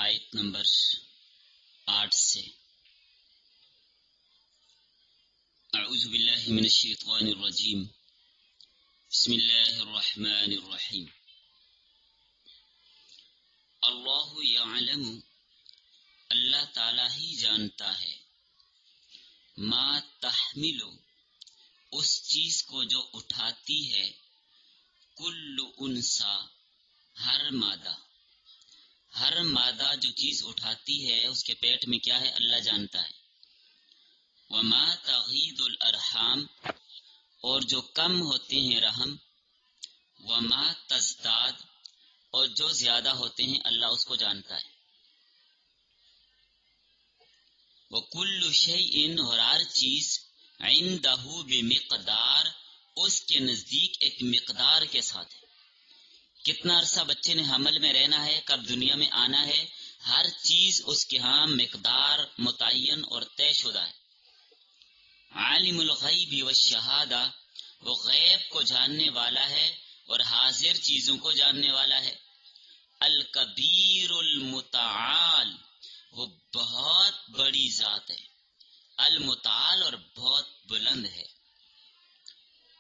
آیت نمبر 8 سے۔ اعوذ باللہ من الشیطان الرجیم، بسم اللہ الرحمن الرحیم۔ اللہ یعلم، اللہ تعالیٰ ہی جانتا ہے، ما تحمل، اس چیز کو جو اٹھاتی ہے، کل انسا، ہر مادہ جو چیز اٹھاتی ہے اس کے پیٹ میں کیا ہے اللہ جانتا ہے۔ وما تغید الارحام، اور جو کم ہوتے ہیں رحم، وما تزداد، اور جو زیادہ ہوتے ہیں اللہ اس کو جانتا ہے۔ وکل شیء، اور ہر چیز، عندہ بمقدار، اس کے نزدیک ایک مقدار کے ساتھ ہے۔ کتنا عرصہ بچے نے حمل میں رہنا ہے، کب دنیا میں آنا ہے، ہر چیز اس کے ہاں مقدار متعین اور طے شدہ ہے۔ عالم الغیب والشہادہ، وہ غیب کو جاننے والا ہے اور حاضر چیزوں کو جاننے والا ہے۔ الکبیر المتعال، وہ بہت بڑی ذات ہے، المتعال، اور بہت بلند ہے۔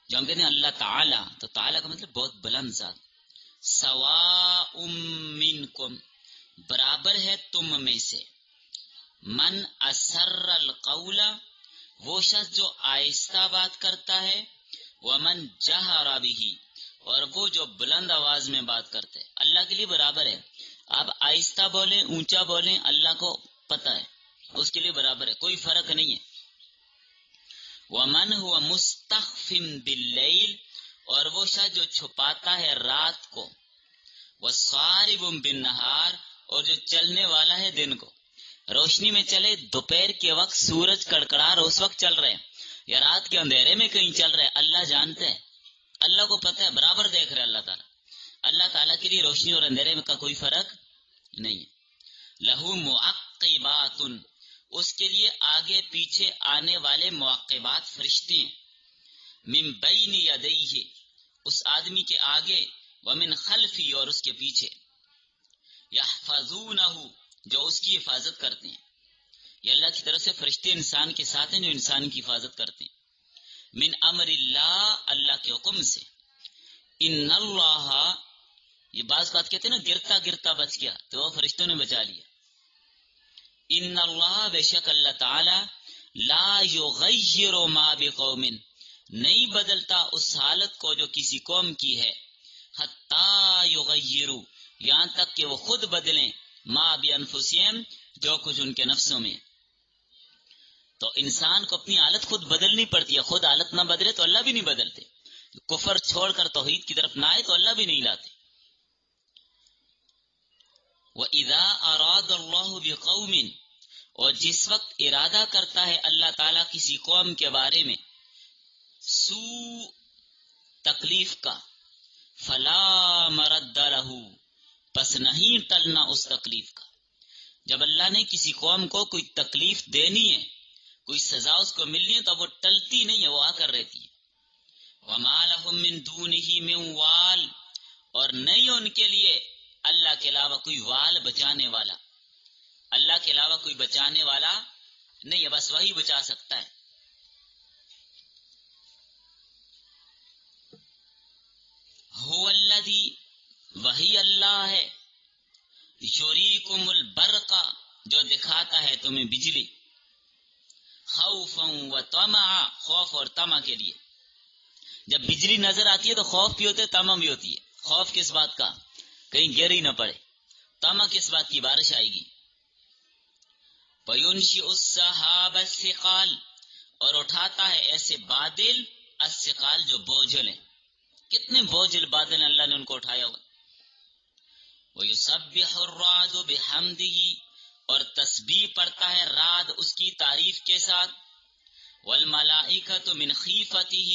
جو ہم کہتے ہیں اللہ تعالی، تو تعالی کا مطلب بہت بلند ذات۔ سواء منکم، برابر ہے تم میں سے، من اسر القول، وہ شخص جو آہستہ بات کرتا ہے، ومن جہر بہ، اور وہ جو بلند آواز میں بات کرتا ہے، اللہ کے لیے برابر ہے۔ آپ آہستہ بولیں اونچا بولیں، اللہ کو پتہ ہے، اس کے لیے برابر ہے، کوئی فرق نہیں ہے۔ ومن هو مستخف باللیل، اور وہ شخص جو چھپاتا ہے رات کو، وصارب بالنہار، اور جو چلنے والا ہے دن کو۔ روشنی میں چلے، دوپہر کے وقت سورج کڑکڑا رہا اس وقت چل رہے ہیں، یا رات کے اندھیرے میں کہیں چل رہے ہیں، اللہ جانتے ہیں، اللہ کو پتہ ہے، برابر دیکھ رہے اللہ تعالیٰ۔ اللہ تعالیٰ کے لیے روشنی اور اندھیرے میں کا کوئی فرق نہیں ہے۔ لہو معقبات، اس کے لیے آگے پیچھے آنے والے معقبات فرشتے ہیں۔ من بین یدیہ، اس آدمی کے آگے، ومن خلفی، اور اس کے پیچھے۔ یحفظونہ، جو اس کی حفاظت کرتے ہیں۔ یہ اللہ کی طرف سے فرشتے انسان کے ساتھ ہیں جو انسان کی حفاظت کرتے ہیں۔ من امر اللہ، اللہ کے حکم سے۔ ان اللہ، یہ بعض بات کہتے ہیں نا گرتا گرتا بچ گیا، تو وہ فرشتوں نے بچا لیا۔ ان اللہ، بے شک اللہ تعالی، لا یغیر ما بقوم، نہیں بدلتا اس حالت کو جو کسی قوم کی ہے، حتی یغیروا، یہاں تک کہ وہ خود بدلیں، ما بانفسہم، جو کچھ ان کے نفسوں میں۔ تو انسان کو اپنی حالت خود بدلنی پڑتی ہے، خود حالت نہ بدلے تو اللہ بھی نہیں بدلتے۔ کفر چھوڑ کر توحید کی طرف نہ آئے تو اللہ بھی نہیں لاتے۔ وَإِذَا أَرَادَ اللَّهُ بِقَوْمٍ، اور جس وقت ارادہ کرتا ہے اللہ تعالیٰ کسی قوم کے بارے میں، سوء، تکلیف کا، فَلَا مَرَدَّ لَهُ، پس نہیں ٹلنا اس تکلیف کا۔ جب اللہ نے کسی قوم کو کوئی تکلیف دینی ہے، کوئی سزا اس کو ملنی ہے، تو وہ ٹلتی نہیں ہے، وہ آ کر رہتی ہے۔ وَمَا لَهُم مِّن دُونِهِ مِن وَالٍ، اور نہیں ان کے لیے اللہ کے علاوہ کوئی وال، بچانے والا، اللہ کے علاوہ کوئی بچانے والا نہیں ہے، بس وہی بچا سکتا ہے۔ هُوَ الَّذِي، وہی اللہ ہے، یُریکُمُ الْبَرْقَ، جو دکھاتا ہے تمہیں بجلی، خوفا وطمعا، خوف اور طمع کے لیے۔ جب بجلی نظر آتی ہے تو خوف بھی ہوتا ہے، طمع بھی ہوتی ہے۔ خوف کس بات کا؟ کہیں گر ہی نہ پڑے۔ طمع کس بات کی؟ بارش آئے گی۔ وَيُنشِئُ السَّحَابَ الثِّقَالَ، اور اٹھاتا ہے ایسے بادل، الثقال، جو بوجھل ہیں۔ کتنے بوجھل بادل ہیں، اللہ نے ان کو اٹھایا ہوا۔ وَيُسَبِّحُ الرَّعْدُ بِحَمْدِهِ، اور تسبیح پڑھتا ہے رعد اس کی تعریف کے ساتھ۔ وَالْمَلَائِكَةُ مِنْ خِیفَتِهِ،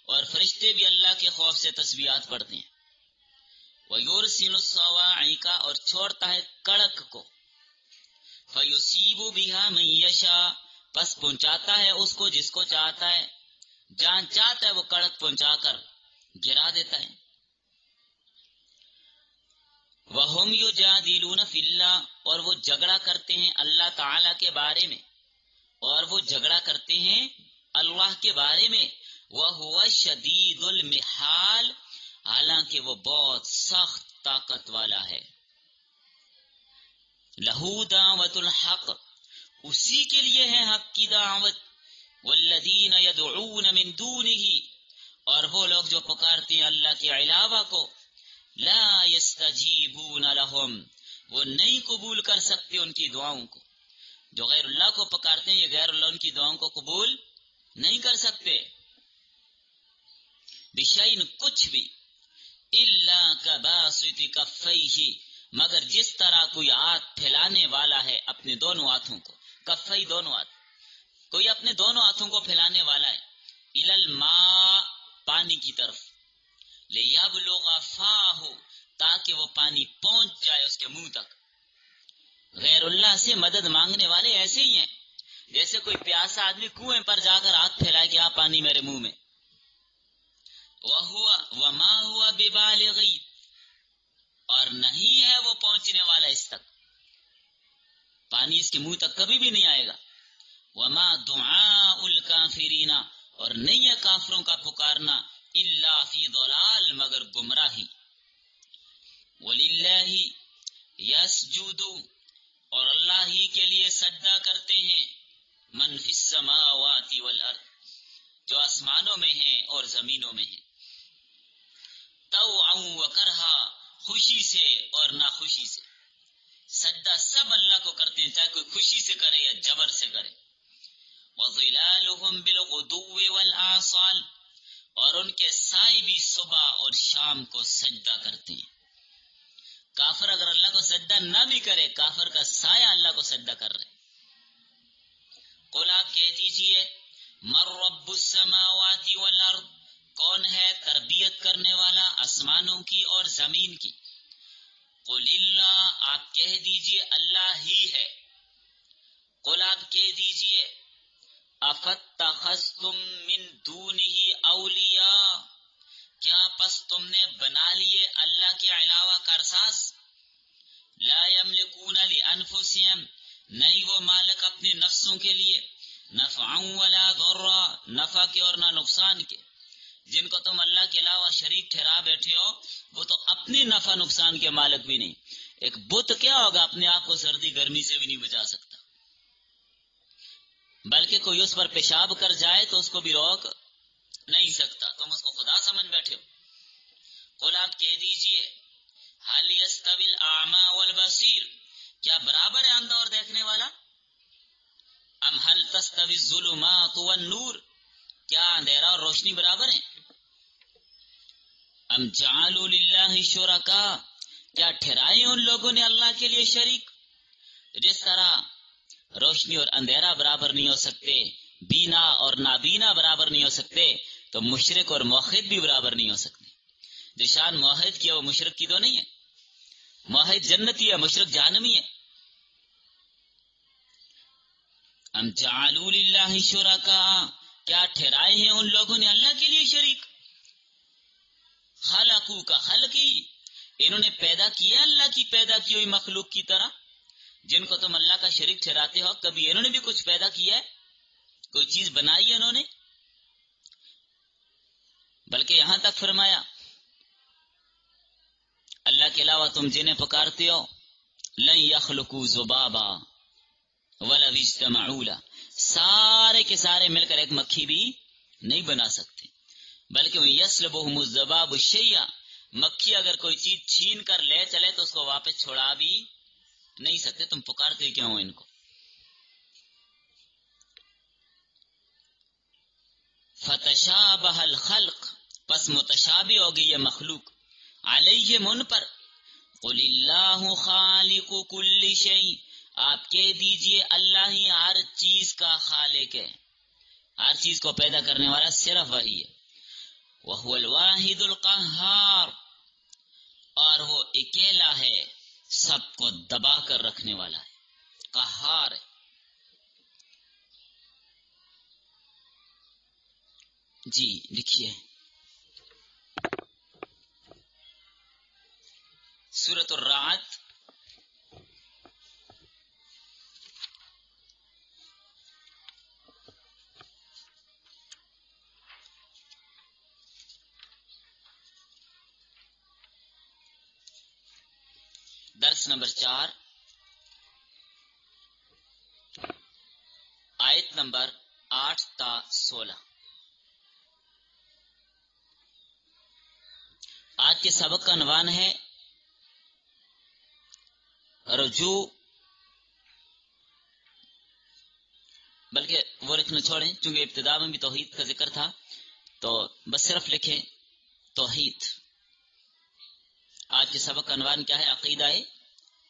اور فرشتے بھی اللہ کے خوف سے تسبیحات پڑھتے ہیں۔ وَيُرْسِلُ الصَّوَاعِقَ، اور چھوڑتا ہے کڑک کو۔ فَيُصِيبُ بِهَا مَن يَشَاءُ، پس پہنچاتا ہے اس کو جس کو چاہتا ہے، جہاں چاہتا ہے وہ کڑک پہنچا کر گرا دیتا ہے۔ وَهُمْ يُجَادِلُونَ فِي اللَّهِ، اور وہ جھگڑا کرتے ہیں اللہ تعالی کے بارے میں، اور وہ جھگڑا کرتے ہیں اللہ کے بارے میں، وَهُوَ شَدِيدُ الْمِحَالِ، حالانکہ وہ بہت سخت طاقت والا ہے۔ لَهُ دَعْوَةُ الْحَقِّ، اسی کے لیے ہے حق کی دعوت، وَالَّذِينَ يَدْعُونَ مِن دُونِهِ، اور وہ لوگ جو پکارتے ہیں اللہ کے علاوہ کو، لا يستجیبون لهم، وہ نہیں قبول کر سکتے ان کی دعاؤں کو۔ جو غیر اللہ کو پکارتے ہیں یہ غیر اللہ ان کی دعاؤں کو قبول نہیں کر سکتے۔ بشیء، کچھ بھی، الا کباسط کفیہ، مگر جس طرح کوئی ہاتھ پھیلانے والا ہے اپنے دونوں ہاتھوں کو، کفی دونوں ہاتھ، کوئی اپنے دونوں ہاتھوں کو پھیلانے والا ہے، الی الماء، پانی کی طرف، لیبلغ فاہ، تاکہ وہ پانی پہنچ جائے اس کے منہ تک۔ غیر اللہ سے مدد مانگنے والے ایسے ہی ہیں جیسے کوئی پیاسا آدمی کنویں پر جا کر ہاتھ پھیلائے کہ آپ پانی میرے منہ میں۔ وما ہوا ببالغی، اور نہیں ہے وہ پہنچنے والا اس تک، پانی اس کے منہ تک کبھی بھی نہیں آئے گا۔ وما دعاء الکافرین، اور نہیں ہے کافروں کا پکارنا، الا فی ضلال، مگر گمراہی۔ وللہ یسجد، اور اللہ ہی کے لیے سجدہ کرتے ہیں، من فی السماوات والارض، جو آسمانوں میں ہیں اور زمینوں میں ہیں، طوعا وکرہا، خوشی سے اور ناخوشی سے، سجدہ سب اللہ کو کرتے ہیں، چاہے کوئی خوشی سے کرے یا جبر سے کرے۔ وظلالہم بالغدو والآصال، اور ان کے سائے بھی صبح اور شام کو سجدہ کرتے ہیں۔ کافر اگر اللہ کو سجدہ نہ بھی کرے، کافر کا سایہ اللہ کو سجدہ کر رہے۔ قل، آپ کہہ دیجئے، من رب السماوات والارض، کون ہے تربیت کرنے والا آسمانوں کی اور زمین کی؟ قل اللہ، آپ کہہ دیجئے اللہ ہی ہے۔ قل، آپ کہہ دیجئے، افاتخذتم من دونہ اولیاء، کیا پس تم نے بنا لیے اللہ کے علاوہ کارساز؟ لا یملکون لانفسہم، نہیں وہ مالک اپنے نفسوں کے لیے، نفعا ولا ضرا، نفع کے اور نہ نقصان کے۔ جن کو تم اللہ کے علاوہ شریک ٹھہرا بیٹھے ہو وہ تو اپنے نفع نقصان کے مالک بھی نہیں۔ ایک بت کیا ہوگا، اپنے آپ کو سردی گرمی سے بھی نہیں بچا سکتا، بلکہ کوئی اس پر پیشاب کر جائے تو اس کو بھی روک نہیں سکتا، تم اس کو خدا سمجھ بیٹھے ہو۔ قل، آپ کہہ دیجئے، هل يستوي الاعمى والبصير، کیا برابر ہے اندھا اور دیکھنے والا؟ ام هل تستوي الظلمات والنور، کیا اندھیرا اور روشنی برابر ہیں؟ ام جعلوا للہ شرکاء، کیا ٹھہرائے ان لوگوں نے اللہ کے لیے شریک؟ جس طرح روشنی اور اندھیرا برابر نہیں ہو سکتے، بینا اور نابینا برابر نہیں ہو سکتے، تو مشرک اور موحد بھی برابر نہیں ہو سکتے۔ جو شان موحد کی ہے وہ مشرک کی تو نہیں ہے، موحد جنتی ہے، مشرک جہنمی ہے۔ ام جعلوا للہ شرکاء، کیا ٹھہرائے ہیں ان لوگوں نے اللہ کے لیے شریک؟ خلقو کا خلقی، انہوں نے پیدا کیا اللہ کی پیدا کی ہوئی مخلوق کی طرح۔ جن کو تم اللہ کا شریک ٹھہراتے ہو، کبھی انہوں نے بھی کچھ پیدا کیا ہے، کوئی چیز بنائی ہے انہوں نے؟ بلکہ یہاں تک فرمایا اللہ کے علاوہ تم جنہیں پکارتے ہو، لن یخلقوا ذبابا ولو اجتمعوا له، سارے کے سارے مل کر ایک مکھی بھی نہیں بنا سکتے، بلکہ یسلبهم الذباب شیئا، مکھی اگر کوئی چیز چھین کر لے چلے تو اس کو واپس چھوڑا بھی نہیں سکتے، تم پکارتے کیوں ہو ان کو؟ فتشابہ الخلق، پس متشابہ ہو گئی یہ مخلوق، علیہم ان پر۔ قل اللہ خالق کل شیء، آپ کہہ دیجئے اللہ ہی ہر چیز کا خالق ہے، ہر چیز کو پیدا کرنے والا صرف وہی ہے۔ وہو الواحد القہار، اور وہ اکیلا ہے، سب کو دبا کر رکھنے والا ہے، قہار ہے۔ جی لکھیے، سورۃ الرعد درس نمبر 4 آیت نمبر 8 تا 16۔ آج کے سبق کا عنوان ہے رجوع، بلکہ وہ لکھنا چھوڑیں چونکہ ابتدا میں بھی توحید کا ذکر تھا، تو بس صرف لکھیں توحید۔ آج کے سبق کا عنوان کیا ہے؟ عقیدہ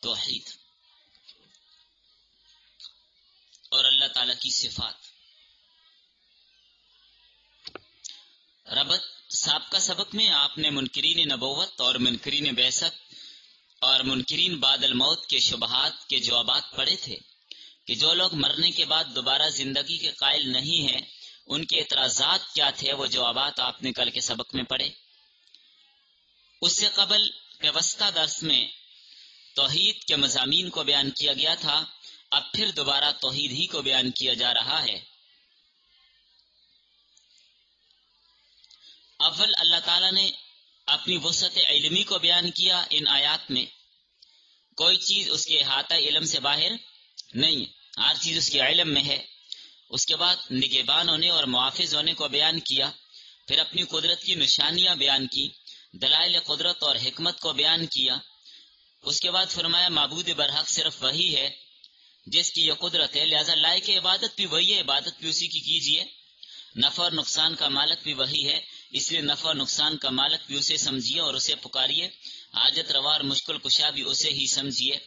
توحید اور اللہ تعالی کی صفات۔ ربط سابقہ سبق میں آپ نے منکرین نبوت اور منکرین بعثت اور منکرین بعد الموت کے شبہات کے جوابات پڑھے تھے کہ جو لوگ مرنے کے بعد دوبارہ زندگی کے قائل نہیں ہیں ان کے اعتراضات کیا تھے، وہ جوابات آپ نے کل کے سبق میں پڑھے۔ اس سے قبل کے وسطی درس میں توحید کے مضامین کو بیان کیا گیا تھا، اب پھر دوبارہ توحید ہی کو بیان کیا جا رہا ہے۔ اول اللہ تعالیٰ نے اپنی وسعت علمی کو بیان کیا ان آیات میں۔ کوئی چیز اس کے احاطہ علم سے باہر نہیں، ہر چیز اس کے علم میں ہے۔ اس کے بعد نگہبان ہونے اور محافظ ہونے کو بیان کیا، پھر اپنی قدرت کی نشانیاں بیان کی، دلائل قدرت اور حکمت کو بیان کیا۔ اس کے بعد فرمایا معبود برحق صرف وہی ہے جس کی یہ قدرت ہے، لہذا لائق عبادت بھی وہی ہے، عبادت بھی اسی کی کیجیے۔ نفع اور نقصان کا مالک بھی وہی ہے، اس لیے نفع اور نقصان کا مالک بھی اسے سمجھیے اور اسے پکاریے۔ حاجت روا اور مشکل کشا بھی اسے ہی سمجھیے۔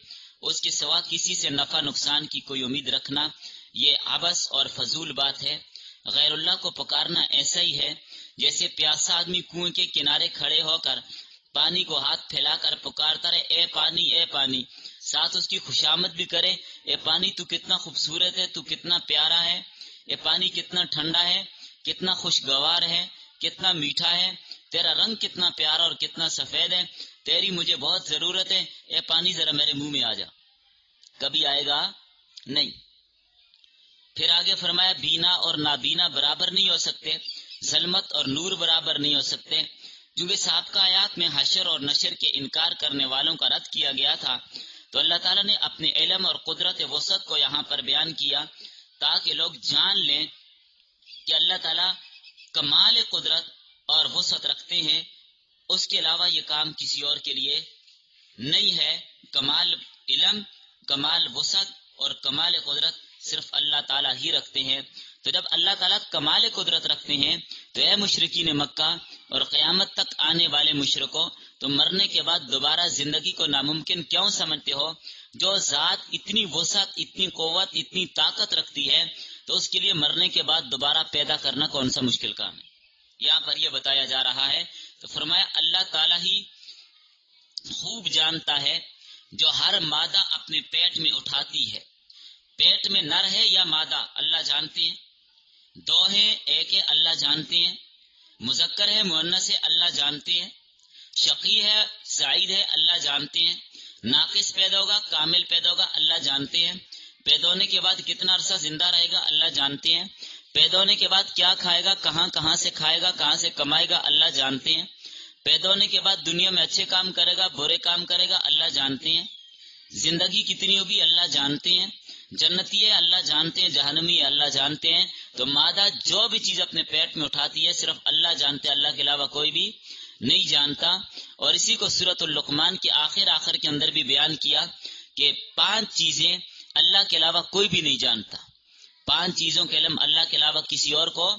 اس کے سوا کسی سے نفع نقصان کی کوئی امید رکھنا یہ عبث اور فضول بات ہے۔ غیر اللہ کو پکارنا ایسا ہی ہے جیسے پیاسا آدمی کنویں کے کنارے کھڑے ہو کر پانی کو ہاتھ پھیلا کر پکارتا رہے، اے پانی اے پانی، ساتھ اس کی خوشامد بھی کرے، اے پانی تو کتنا خوبصورت ہے، تو کتنا پیارا ہے، اے پانی کتنا ٹھنڈا ہے، کتنا خوشگوار ہے، کتنا میٹھا ہے، تیرا رنگ کتنا پیارا اور کتنا سفید ہے، تیری مجھے بہت ضرورت ہے، اے پانی ذرا میرے منہ میں آ جا۔ کبھی آئے گا نہیں۔ پھر آگے فرمایا بینا اور نابینا برابر نہیں ہو سکتے، ظلمت اور نور برابر نہیں ہو سکتے، کیونکہ سابقہ آیات میں حشر اور نشر کے انکار کرنے والوں کا رد کیا گیا تھا، تو اللہ تعالیٰ نے اپنے علم اور قدرت وسعت کو یہاں پر بیان کیا تاکہ لوگ جان لیں کہ اللہ تعالیٰ کمال قدرت اور وسعت رکھتے ہیں، اس کے علاوہ یہ کام کسی اور کے لیے نہیں ہے۔ کمال علم، کمال وسعت اور کمال قدرت صرف اللہ تعالیٰ ہی رکھتے ہیں۔ تو جب اللہ تعالیٰ کمال قدرت رکھتے ہیں تو اے مشرکین مکہ اور قیامت تک آنے والے مشرکوں، تو مرنے کے بعد دوبارہ زندگی کو ناممکن کیوں سمجھتے ہو؟ جو ذات اتنی وسعت، اتنی قوت، اتنی طاقت رکھتی ہے تو اس کے لیے مرنے کے بعد دوبارہ پیدا کرنا کون سا مشکل کام ہے؟ یہاں پر یہ بتایا جا رہا ہے۔ تو فرمایا اللہ تعالیٰ ہی خوب جانتا ہے جو ہر مادہ اپنے پیٹ میں اٹھاتی ہے، پیٹ میں نر ہے یا مادہ اللہ جانتے ہیں، دو ہیں ایک ہے اللہ جانتے ہیں، مذکر ہے مؤنث ہے اللہ جانتے ہیں، شقی ہے سعید ہے اللہ جانتے ہیں، ناقص پیدا ہوگا کامل پیدا ہوگا اللہ جانتے ہیں، پیدا ہونے کے بعد کتنا عرصہ زندہ رہے گا اللہ جانتے ہیں، پیدا ہونے کے بعد کیا کھائے گا، کہاں سے کھائے گا، کہاں سے کمائے گا اللہ جانتے ہیں، پیدا ہونے کے بعد دنیا میں اچھے کام کرے گا برے کام کرے گا اللہ جانتے ہیں، زندگی کتنی ہوگی اللہ جانتے ہیں، جنتی ہے اللہ جانتے ہیں، جہنمی ہے اللہ جانتے ہیں۔ تو مادہ جو بھی چیز اپنے پیٹ میں اٹھاتی ہے صرف اللہ جانتے ہیں، اللہ کے علاوہ کوئی بھی نہیں جانتا۔ اور اسی کو سورۃ اللقمان کے آخر کے اندر بھی بیان کیا کہ 5 چیزیں اللہ کے علاوہ کوئی بھی نہیں جانتا، 5 چیزوں کے علم اللہ کے علاوہ کسی اور کو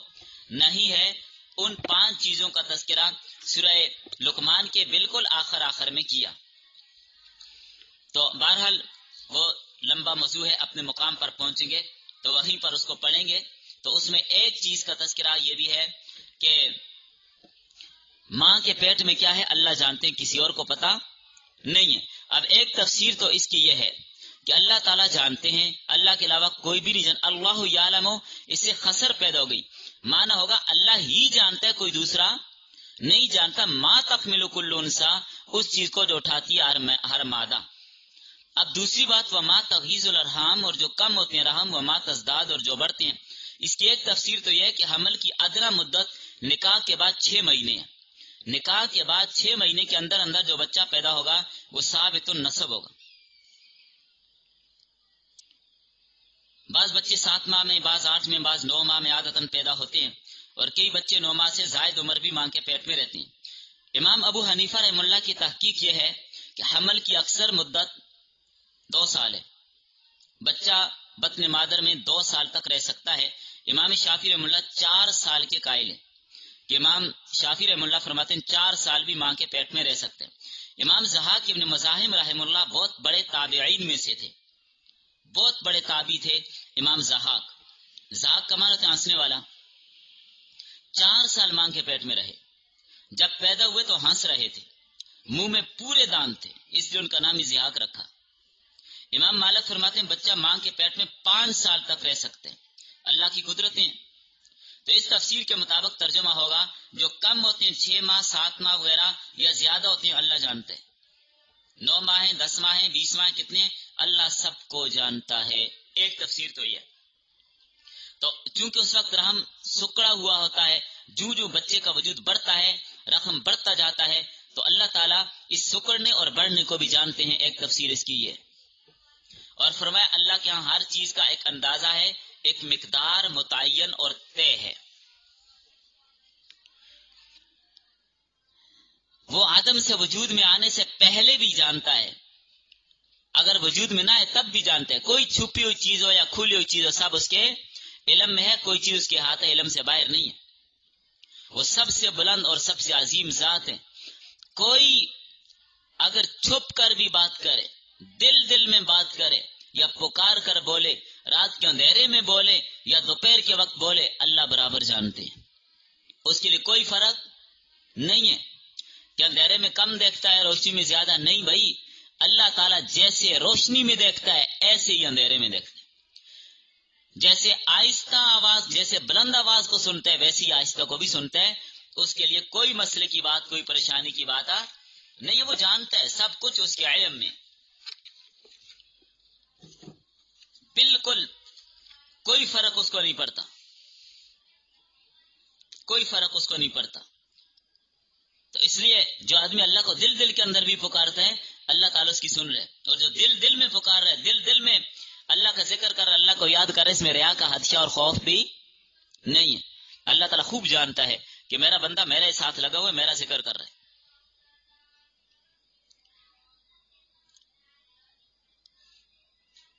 نہیں ہے۔ ان 5 چیزوں کا تذکرہ سورہ لقمان کے بالکل آخر میں کیا۔ تو بہرحال وہ لمبا موضوع ہے، اپنے مقام پر پہنچیں گے تو وہیں پر اس کو پڑھیں گے۔ تو اس میں ایک چیز کا تذکرہ یہ بھی ہے کہ ماں کے پیٹ میں کیا ہے اللہ جانتے ہیں، کسی اور کو پتا نہیں ہے۔ اب ایک تفسیر تو اس کی یہ ہے کہ اللہ تعالیٰ جانتے ہیں، اللہ کے علاوہ کوئی بھی نہیں جانتا۔ اللہ یعلم، اس سے خسر پیدا ہو گئی، معنی ہوگا اللہ ہی جانتا ہے، کوئی دوسرا نہیں جانتا۔ ما تحمل کل انثی اس چیز کو جو اٹھاتی ہے ہر مادہ۔ اب دوسری بات وما تغیظ الارحام، اور جو کم ہوتے ہیں رحم، وما تزداد، اور جو بڑھتے ہیں۔ اس کی ایک تفسیر تو یہ ہے کہ حمل کی ادنا مدت نکاح کے بعد 6 مہینے ہے۔ نکاح کے بعد 6 مہینے کے اندر اندر جو بچہ پیدا ہوگا وہ ثابت النسب ہوگا۔ بعض بچے 7 ماہ میں، بعض 8 میں، بعض 9 ماہ میں عادتاً پیدا ہوتے ہیں، اور کئی بچے 9 ماہ سے زائد عمر بھی ماں کے پیٹ میں رہتے ہیں۔ امام ابو حنیفہ رحمہ اللہ کی تحقیق یہ ہے کہ حمل کی اکثر مدت 2 سال ہے۔ بچہ بطن مادر میں 2 سال تک رہ سکتا ہے۔ امام شافعی رحمہ اللہ 4 سال کے قائل ہیں کہ امام شافعی رحمہ اللہ فرماتے ہیں 4 سال بھی ماں کے پیٹ میں رہ سکتے ہیں۔ امام ضحاک ابن مزاحم رحمہ اللہ بہت بڑے تابعین میں سے تھے، بہت بڑے تابعی تھے امام ضحاک۔ ضحاک کا معنی ہوتا ہے ہنسنے والا۔ 4 سال ماں کے پیٹ میں رہے، جب پیدا ہوئے تو ہنس رہے تھے، منہ میں پورے دانت تھے، اس لیے ان کا نام ضحاک رکھا۔ امام مالک فرماتے ہیں بچہ ماں کے پیٹ میں 5 سال تک رہ سکتے ہیں، اللہ کی قدرتیں ہیں۔ تو اس تفسیر کے مطابق ترجمہ ہوگا جو کم ہوتے ہیں 6 ماہ 7 ماہ وغیرہ، یا زیادہ ہوتے ہیں اللہ جانتے ہیں۔ 9 ماہ ہیں، 10 ماہ ہیں، 20 ماہ کتنے، اللہ سب کو جانتا ہے۔ ایک تفسیر تو یہ۔ تو چونکہ اس وقت رحم سکڑا ہوا ہوتا ہے، جو بچے کا وجود بڑھتا ہے، رحم بڑھتا جاتا ہے، تو اللہ تعالیٰ اس سکڑنے اور بڑھنے کو بھی جانتے ہیں۔ ایک تفسیر اس کی یہ۔ اور فرمایا اللہ کے ہاں ہر چیز کا ایک اندازہ ہے، ایک مقدار متعین اور طے ہے۔ وہ عدم سے وجود میں آنے سے پہلے بھی جانتا ہے، اگر وجود میں نہ ہے تب بھی جانتا ہے۔ کوئی چھپی ہوئی چیز ہو یا کھلی ہوئی چیز ہو، سب اس کے علم میں ہے، کوئی چیز اس کے ہاتھ ہے، علم سے باہر نہیں ہے۔ وہ سب سے بلند اور سب سے عظیم ذات ہے۔ کوئی اگر چھپ کر بھی بات کرے، دل میں بات کرے، یا پکار کر بولے، رات کے اندھیرے میں بولے یا دوپہر کے وقت بولے، اللہ برابر جانتے ہیں۔ اس کے لیے کوئی فرق نہیں ہے کہ اندھیرے میں کم دیکھتا ہے، روشنی میں زیادہ نہیں۔ بھائی اللہ تعالیٰ جیسے روشنی میں دیکھتا ہے ایسے ہی اندھیرے میں دیکھتا ہے۔ جیسے آہستہ آواز، جیسے بلند آواز کو سنتا ہے ویسے ہی آہستہ کو بھی سنتا ہے۔ اس کے لیے کوئی مسئلے کی بات، کوئی پریشانی کی بات نہیں ہے، وہ جانتا ہے سب کچھ اس کے علم میں، بالکل کوئی فرق اس کو نہیں پڑتا، کوئی فرق اس کو نہیں پڑتا۔ تو اس لیے جو آدمی اللہ کو دل کے اندر بھی پکارتا ہے، اللہ تعالیٰ اس کی سن رہے، اور جو دل میں پکار رہے، دل میں اللہ کا ذکر کر رہا، اللہ کو یاد کر رہے، اس میں ریا کا خدشہ اور خوف بھی نہیں ہے۔ اللہ تعالیٰ خوب جانتا ہے کہ میرا بندہ میرے ساتھ لگا ہوا ہے، میرا ذکر کر رہا ہے۔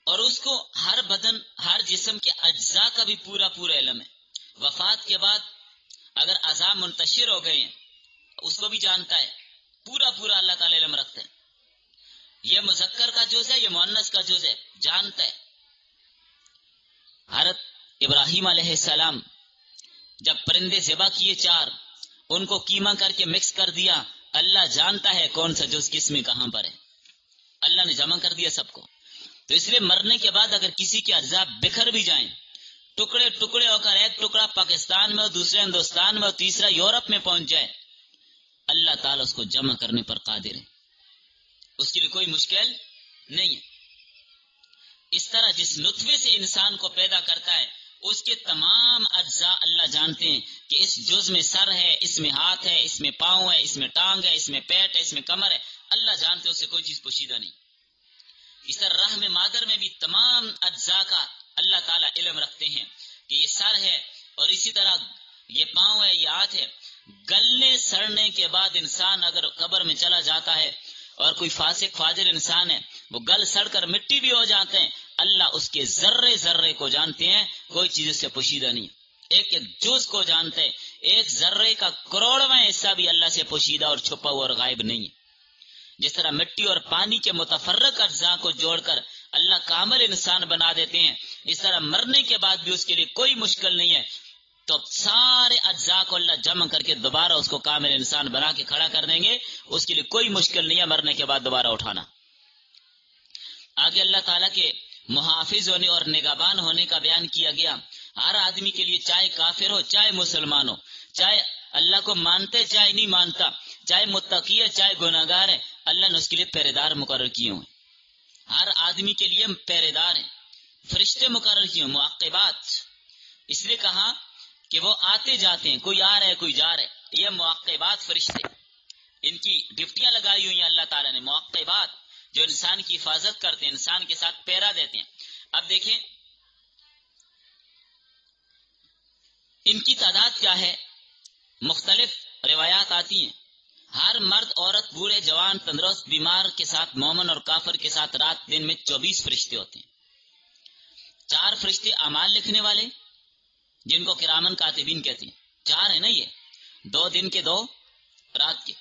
اور اس کو ہر بدن، ہر جسم کے اجزاء کا بھی پورا علم ہے۔ وفات کے بعد اگر اعضاء منتشر ہو گئے ہیں اس کو بھی جانتا ہے، پورا اللہ تعالی علم رکھتا ہے۔ یہ مذکر کا جز ہے، یہ مؤنث کا جز ہے، جانتا ہے۔ حضرت ابراہیم علیہ السلام جب پرندے ذبح کیے 4، ان کو کیما کر کے مکس کر دیا، اللہ جانتا ہے کون سا جز کس میں کہاں پر ہے، اللہ نے جمع کر دیا سب کو۔ تو اس لیے مرنے کے بعد اگر کسی کے اجزاء بکھر بھی جائیں، ٹکڑے ہو کر ایک ٹکڑا پاکستان میں ہو، دوسرے ہندوستان میں ہو، تیسرا یورپ میں پہنچ جائے، اللہ تعالیٰ اس کو جمع کرنے پر قادر ہے، اس کے لیے کوئی مشکل نہیں ہے۔ اس طرح جس نطفے سے انسان کو پیدا کرتا ہے اس کے تمام اجزاء اللہ جانتے ہیں کہ اس جز میں سر ہے، اس میں ہاتھ ہے، اس میں پاؤں ہے، اس میں ٹانگ ہے، اس میں پیٹ ہے، اس میں کمر ہے، اللہ جانتے ہیں، اس سے کوئی چیز پوشیدہ نہیں۔ اس طرح رحم مادر میں بھی تمام اجزاء کا اللہ تعالیٰ علم رکھتے ہیں کہ یہ سر ہے، اور اسی طرح یہ پاؤں ہے، یہ ہاتھ ہے۔ گلنے سڑنے کے بعد انسان اگر قبر میں چلا جاتا ہے اور کوئی فاسق فاجر انسان ہے، وہ گل سڑ کر مٹی بھی ہو جاتے ہیں، اللہ اس کے ذرے کو جانتے ہیں، کوئی چیز اس سے پوشیدہ نہیں۔ ایک جز کو جانتے ہیں، ایک ذرے کا کروڑواں حصہ بھی اللہ سے پوشیدہ اور چھپا ہوا اور غائب نہیں ہے۔ جس طرح مٹی اور پانی کے متفرق اجزاء کو جوڑ کر اللہ کامل انسان بنا دیتے ہیں، اس طرح مرنے کے بعد بھی اس کے لیے کوئی مشکل نہیں ہے، تو سارے اجزاء کو اللہ جمع کر کے دوبارہ اس کو کامل انسان بنا کے کھڑا کر دیں گے، اس کے لیے کوئی مشکل نہیں ہے مرنے کے بعد دوبارہ اٹھانا۔ آگے اللہ تعالیٰ کے محافظ ہونے اور نگہبان ہونے کا بیان کیا گیا۔ ہر آدمی کے لیے، چاہے کافر ہو چاہے مسلمان ہو، چاہے اللہ کو مانتے چاہے نہیں مانتا، چاہے متقی ہے چاہے گناہگار ہے، اللہ نے اس کے لیے پہرے دار مقرر کیے ہوئے. ہر آدمی کے لیے پہرے دار ہیں، فرشتے مقرر کیے ہوئے، معقبات. اس لیے کہا کہ وہ آتے جاتے ہیں، کوئی آ رہا ہے کوئی جا رہا ہے. یہ معقبات فرشتے، ان کی ڈپٹیاں لگائی ہوئی ہیں اللہ تعالیٰ نے، معقبات، جو انسان کی حفاظت کرتے ہیں، انسان کے ساتھ پہرا دیتے ہیں. اب دیکھیں ان کی تعداد کیا ہے. مختلف روایات آتی ہیں. ہر مرد عورت بوڑھے جوان تندرست بیمار کے ساتھ، مومن اور کافر کے ساتھ رات دن میں 24 فرشتے ہوتے ہیں. 4 فرشتے اعمال لکھنے والے جن کو کرامن کاتبین کہتے ہیں. 4 ہے نا، یہ 2 دن کے 2 رات کے،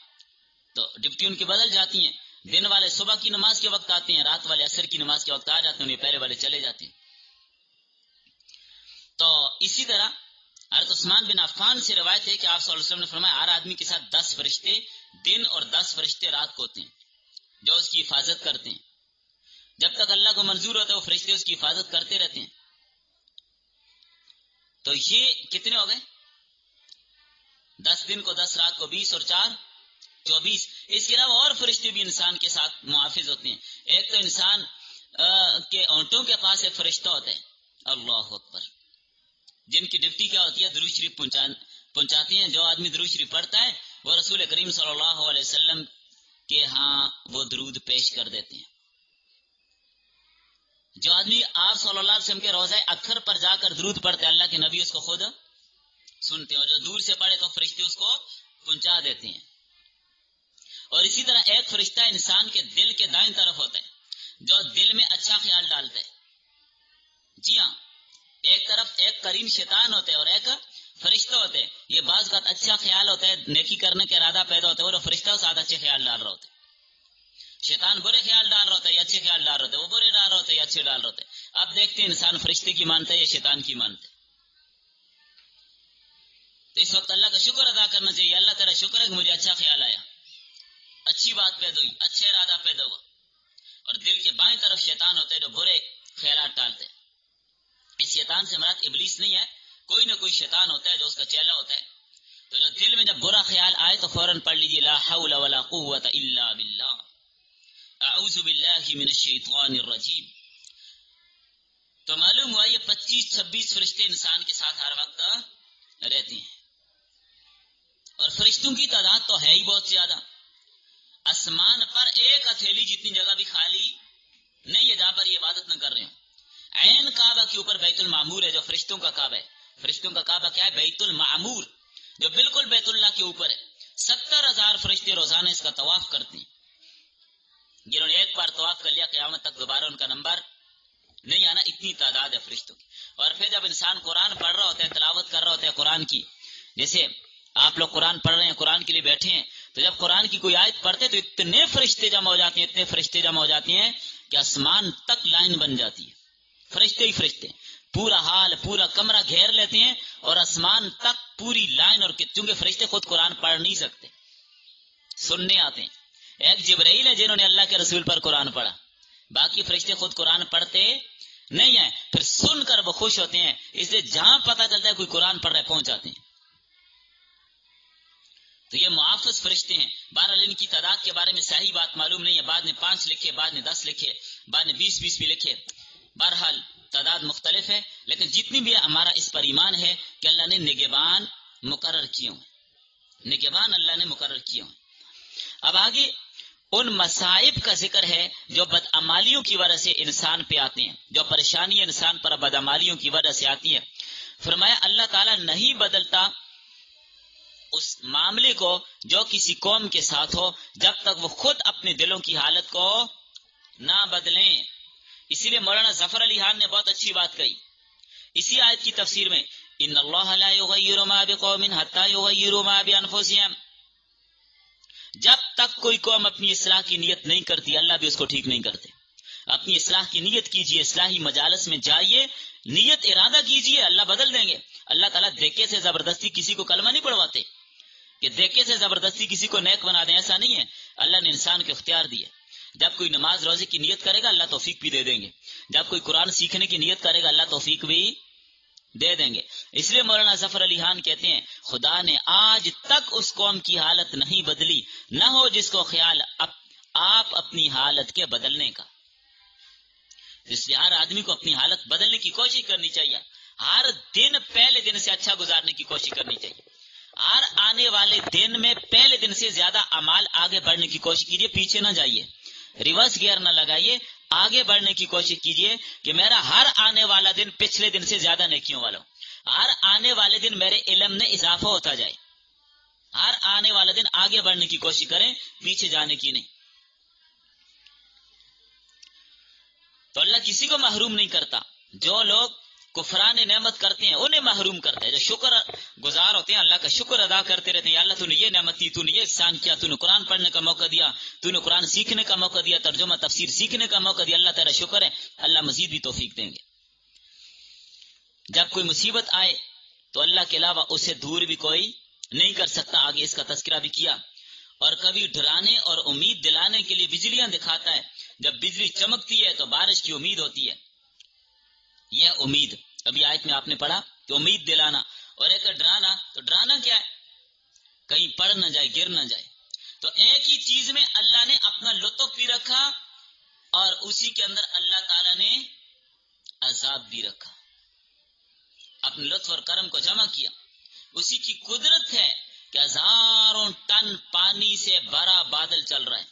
تو ڈپٹی ان کی بدل جاتی ہیں. دن والے صبح کی نماز کے وقت آتے ہیں، رات والے عصر کی نماز کے وقت آ جاتے ہیں، انہیں پہلے والے چلے جاتے ہیں. تو اسی طرح حضرت عثمان بن عفان سے روایت ہے کہ آپ صلی اللہ علیہ وسلم نے فرمایا ہر آدمی کے ساتھ 10 فرشتے دن اور 10 فرشتے رات کو ہوتے ہیں جو اس کی حفاظت کرتے ہیں. جب تک اللہ کو منظور ہوتا ہے وہ فرشتے اس کی حفاظت کرتے رہتے ہیں. تو یہ کتنے ہو گئے؟ 10 دن کو 10 رات کو 20 اور 4 24. اس کے علاوہ اور فرشتے بھی انسان کے ساتھ محافظ ہوتے ہیں. ایک تو انسان کے اونٹوں کے پاس ایک فرشتہ ہوتا ہے، اللہ اکبر، جن کی ڈپٹی کیا ہوتی ہے؟ درود شریف پہنچاتے ہیں. جو آدمی درود شریف پڑھتا ہے وہ رسول کریم صلی اللہ علیہ وسلم کے ہاں وہ درود پیش کر دیتے ہیں. جو آدمی آپ صلی اللہ علیہ وسلم کے روضہ اکھر پر جا کر درود پڑھتے اللہ کے نبی اس کو خود سنتے ہیں، اور جو دور سے پڑھے تو فرشتے اس کو پہنچا دیتے ہیں. اور اسی طرح ایک فرشتہ انسان کے دل کے دائیں طرف ہوتا ہے جو دل میں اچھا خیال ڈالتا ہے. جی ہاں، ایک طرف ایک کریم شیطان ہوتے ہیں اور ایک فرشتہ ہوتے ہیں. یہ بعض کا اچھا خیال ہوتا ہے، نیکی کرنے کا ارادہ پیدا ہوتا ہے، اور فرشتہ اس ساتھ اچھے خیال ڈال رہا ہوتا ہے. شیطان برے خیال ڈال رہا ہوتا ہے یا اچھے خیال ڈال رہا ہوتا ہے، وہ برے ڈال رہا ہوتا ہے یا اچھے ڈال رہا ہوتا ہے. اب دیکھتے ہیں انسان فرشتے کی مانتا ہے یا شیطان کی مانتا ہے. تو اس وقت اللہ کا شکر ادا کرنا چاہیے. اللہ تعالیٰ شکر ہے کہ مجھے اچھا خیال آیا، اچھی بات پیدا ہوئی، اچھا ارادہ پیدا ہوا. اور دل کے بائیں طرف شیطان ہوتا ہے جو برے خیالات ڈالتے ہیں. اس شیطان سے مراد ابلیس نہیں ہے، کوئی نہ کوئی شیطان ہوتا ہے جو اس کا چیلا ہوتا ہے. تو جو دل میں جب برا خیال آئے تو فوراً پڑھ لیجیے لا حول ولا قوت الا باللہ، اعوذ باللہ من الشیطان الرجیم. تو معلوم ہوا یہ 25-26 فرشتے انسان کے ساتھ ہر وقت رہتے ہیں. اور فرشتوں کی تعداد تو ہے ہی بہت زیادہ. آسمان پر ایک ہتھیلی جتنی جگہ بھی خالی نہیں ہے جہاں پر یہ عبادت نہ کر رہے ہوں. عین کعبہ کے اوپر بیت المعمور ہے جو فرشتوں کا کعبہ ہے. فرشتوں کا کعبہ کیا ہے؟ بیت المعمور، جو بالکل بیت اللہ کے اوپر ہے. 70,000 فرشتے روزانہ اس کا طواف کرتے ہیں. جنہوں نے ایک بار طواف کر لیا قیامت تک دوبارہ ان کا نمبر نہیں آنا، اتنی تعداد ہے فرشتوں کی. اور پھر جب انسان قرآن پڑھ رہا ہوتا ہے، تلاوت کر رہا ہوتا ہے قرآن کی، جیسے آپ لوگ قرآن پڑھ رہے ہیں، قرآن کے لیے بیٹھے ہیں، تو جب قرآن کی کوئی آیت پڑھتے تو اتنے فرشتے جمع ہو جاتے ہیں، اتنے فرشتے جمع ہو جاتے ہیں کہ آسمان تک لائن بن جاتی ہے. فرشتے ہی فرشتے، پورا حال پورا کمرہ گھیر لیتے ہیں اور آسمان تک پوری لائن. اور چونکہ فرشتے خود قرآن پڑھ نہیں سکتے، سننے آتے ہیں. ایک جبرائیل ہے جنہوں نے اللہ کے رسول پر قرآن پڑھا، باقی فرشتے خود قرآن پڑھتے نہیں ہیں. پھر سن کر وہ خوش ہوتے ہیں، اس لیے جہاں پتہ چلتا ہے کوئی قرآن پڑھ رہا ہے پہنچ جاتے ہیں. تو یہ محافظ فرشتے ہیں. بہرحال ان کی تعداد کے بارے میں صحیح بات معلوم نہیں ہے. بعد نے 5 لکھے، بعد نے 10 لکھے، بعد نے 20 بھی لکھے. بہرحال تعداد مختلف ہے، لیکن جتنی بھی ہمارا اس پر ایمان ہے کہ اللہ نے نگہبان مقرر کیے ہوں، نگہبان اللہ نے مقرر کیے ہوں. اب آگے ان مصائب کا ذکر ہے جو بدعمالیوں کی وجہ سے انسان پہ آتے ہیں، جو پریشانی انسان پر بدعمالیوں کی وجہ سے آتی ہے. فرمایا اللہ تعالیٰ نہیں بدلتا اس معاملے کو جو کسی قوم کے ساتھ ہو جب تک وہ خود اپنے دلوں کی حالت کو نہ بدلیں. اسی لیے مولانا ظفر علی خان نے بہت اچھی بات کہی اسی آیت کی تفسیر میں، ان اللہ لا یغیر ما بقوم حتی یغیروا ما بانفسہم. جب تک کوئی قوم اپنی اصلاح کی نیت نہیں کرتی اللہ بھی اس کو ٹھیک نہیں کرتے. اپنی اصلاح کی نیت کیجئے، اصلاحی مجالس میں جائیے، نیت ارادہ کیجئے، اللہ بدل دیں گے. اللہ تعالیٰ دیکھے سے زبردستی کسی کو کلمہ نہیں پڑھواتے کہ دیکھے سے زبردستی کسی کو نیک بنا دیں، ایسا نہیں ہے. اللہ نے انسان کو اختیار دیے. جب کوئی نماز روزے کی نیت کرے گا اللہ توفیق بھی دے دیں گے. جب کوئی قرآن سیکھنے کی نیت کرے گا اللہ توفیق بھی دے دیں گے۔ اس لیے مولانا ظفر علی خان کہتے ہیں خدا نے آج تک اس قوم کی حالت نہیں بدلی، نہ ہو جس کو خیال آپ اپنی حالت کے بدلنے کا۔ اس لیے ہر آدمی کو اپنی حالت بدلنے کی کوشش کرنی چاہیے، ہر دن پہلے دن سے اچھا گزارنے کی کوشش کرنی چاہیے، ہر آنے والے دن میں پہلے دن سے زیادہ اعمال آگے بڑھنے کی کوشش کیجیے، پیچھے نہ جائیے، ریورس گیئر نہ لگائیے، آگے بڑھنے کی کوشش کیجیے کہ میرا ہر آنے والا دن پچھلے دن سے زیادہ نیکیوں والا ہو، ہر آنے والے دن میرے علم میں اضافہ ہوتا جائے، ہر آنے والے دن آگے بڑھنے کی کوشش کریں، پیچھے جانے کی نہیں۔ تو اللہ کسی کو محروم نہیں کرتا، جو لوگ کفران نعمت کرتے ہیں انہیں محروم کرتا ہے، جو شکر گزار ہوتے ہیں اللہ کا شکر ادا کرتے رہتے ہیں، یا اللہ تو نے یہ نعمت دی، تو نے یہ احسان کیا، تو نے قرآن پڑھنے کا موقع دیا، تو نے قرآن سیکھنے کا موقع دیا، ترجمہ تفسیر سیکھنے کا موقع دیا، اللہ تیرا شکر ہے، اللہ مزید بھی توفیق دیں گے۔ جب کوئی مصیبت آئے تو اللہ کے علاوہ اسے دور بھی کوئی نہیں کر سکتا، آگے اس کا تذکرہ بھی کیا۔ اور کبھی ڈرانے اور امید دلانے کے لیے بجلیاں دکھاتا ہے، جب بجلی چمکتی ہے تو بارش کی امید ہوتی ہے، یہ امید ابھی آیت میں آپ نے پڑھا کہ امید دلانا، اور ایک ڈرانا، تو ڈرانا کیا ہے؟ کہیں پڑ نہ جائے، گر نہ جائے۔ تو ایک ہی چیز میں اللہ نے اپنا لطف بھی رکھا اور اسی کے اندر اللہ تعالی نے عذاب بھی رکھا، اپنے لطف اور کرم کو جمع کیا۔ اسی کی قدرت ہے کہ ہزاروں ٹن پانی سے بھرا بادل چل رہا ہے،